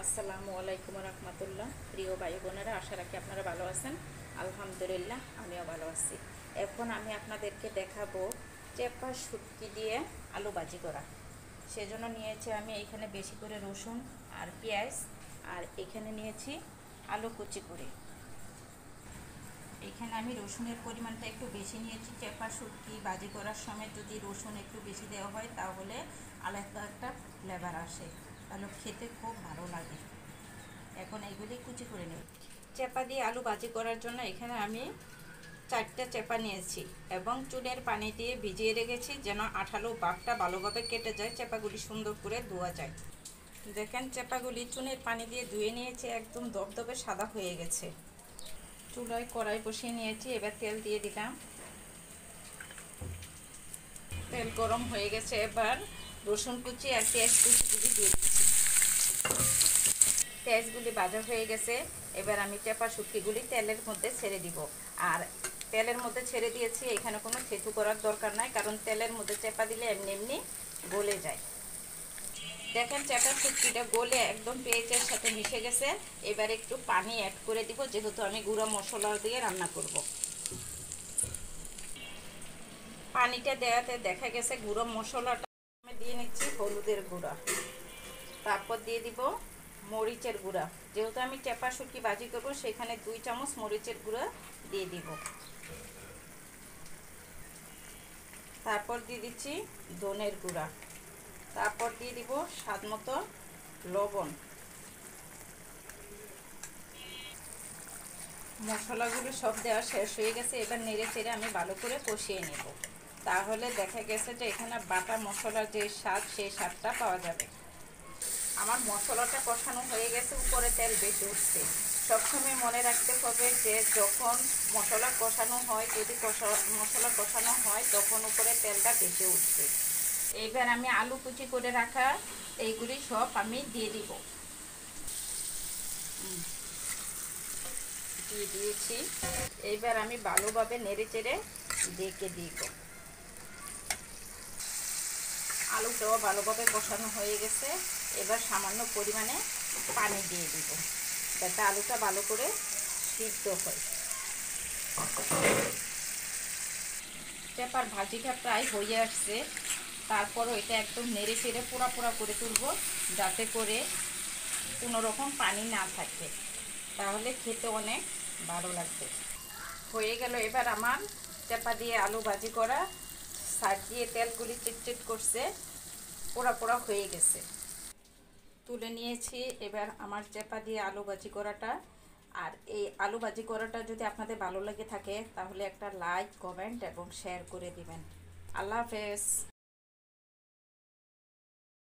আসসালামু আলাইকুম রহমতুল্লাহ। প্রিয় ভাই বোনেরা, আশা রাখি আপনারা ভালো আছেন। আলহামদুলিল্লাহ, আমিও ভালো আছি। এখন আমি আপনাদেরকে দেখাবো চেপা শুটকি দিয়ে আলু ভাজি করা। সেজন্য নিয়েছি আমি এখানে বেশি করে রসুন আর পেঁয়াজ, আর এখানে নিয়েছি আলু কুচি করে। এখানে আমি রসুনের পরিমাণটা একটু বেশি নিয়েছি। চেপা শুটকি ভাজি করার সময় যদি রসুন একটু বেশি দেওয়া হয় তাহলে আলাদা একটা ফ্লেভার আসে, তাহলে খেতে খুব ভালো লাগে। এখন এইগুলি কুচি করে নেব। চেপা দিয়ে আলু ভাজি করার জন্য এখানে আমি 4টা চেপা নিয়েছি এবং চুনের পানি দিয়ে ভিজিয়ে রেখেছি যেন আঠালো ভাগটা ভালোভাবে কেটে যায়, চেপাগুলি সুন্দর করে ধোয়া যায়। দেখেন, চেপাগুলি চুনের পানি দিয়ে ধুয়ে নিয়েছি, একদম দবদবে সাদা হয়ে গেছে। চুলায় কড়াই বসিয়ে নিয়েছি, এবার তেল দিয়ে দিলাম। তেল গরম হয়ে গেছে, এবার রসুন কুচি আর পেঁয়াজ কুচিগুলি দিয়ে দিচ্ছি। পেঁয়াজগুলি ভাজা হয়ে গেছে, এবার আমি চেপা শুটকিগুলি তেলের মধ্যে ছেড়ে দিব। আর তেলের মধ্যে ছেড়ে দিয়েছি, এখানে কোনো থেতু করার দরকার নাই, কারণ তেলের মধ্যে চেপা দিলে এমনি এমনি গলে যায়। দেখেন, চেপা শুটকিটা গলে একদম পেঁয়াজের সাথে মিশে গেছে। এবার একটু পানি অ্যাড করে দিব, যেহেতু আমি গুঁড়া মশলা দিয়ে রান্না করব। পানিটা দেওয়াতে দেখা গেছে গুঁড়ো মশলাটা আমি দিয়ে নিচ্ছি হলুদের গুঁড়া, তারপর দিয়ে দিব মরিচের গুঁড়া। যেহেতু আমি চেপা শুটকি ভাজি করব, সেখানে 2 চামচ মরিচের গুঁড়া দিয়ে দিব। তারপর দিয়ে দিচ্ছি ধনের গুঁড়া, তারপর দিয়ে দিব স্বাদ মতো লবণ। মশলাগুলো সব দেওয়া শেষ হয়ে গেছে, এবার নেড়ে চেড়ে আমি ভালো করে কষিয়ে নেব। তাহলে দেখা গেছে যে এখানে বাটা মশলার যে স্বাদ, সেই স্বাদটা পাওয়া যাবে। আমার মশলাটা কষানো হয়ে গেছে, উপরে তেল বেশি উঠছে। সবসময় মনে রাখতে হবে যে যখন মশলা কষানো হয়, যদি মশলা কষানো হয় তখন উপরে তেলটা বেশি উঠছে। এইবার আমি আলু কুচি করে রাখা এইগুলি সব আমি দিয়ে দিব। দিয়ে দিয়েছি, এইবার আমি ভালোভাবে নেড়ে চেড়ে ডেকে দিব। আলুটাও ভালোভাবে কষানো হয়ে গেছে, এবার সামান্য পরিমাণে পানি দিয়ে দিব যাতে আলুটা ভালো করে সিদ্ধ হয়। চেপার ভাজিটা প্রায় হয়ে আসছে, তারপরও এটা একদম নেড়ে চেড়ে পোড়া পোড়া করে তুলব, যাতে করে কোনো রকম পানি না থাকে, তাহলে খেতে অনেক ভালো লাগবে। হয়ে গেল, এবার আমার চেপা দিয়ে আলু ভাজি করা সাইড দিয়ে তেলগুলি চিটচিট করছে, পোড়া পোড়া হয়ে গেছে। তুলে নিয়েছি এবার আমার চেপা দিয়ে আলু ভাজি করাটা। আর এই আলু ভাজি করাটা যদি আপনাদের ভালো লেগে থাকে তাহলে একটা লাইক, কমেন্ট এবং শেয়ার করে দিবেন। আল্লাহ হাফেজ।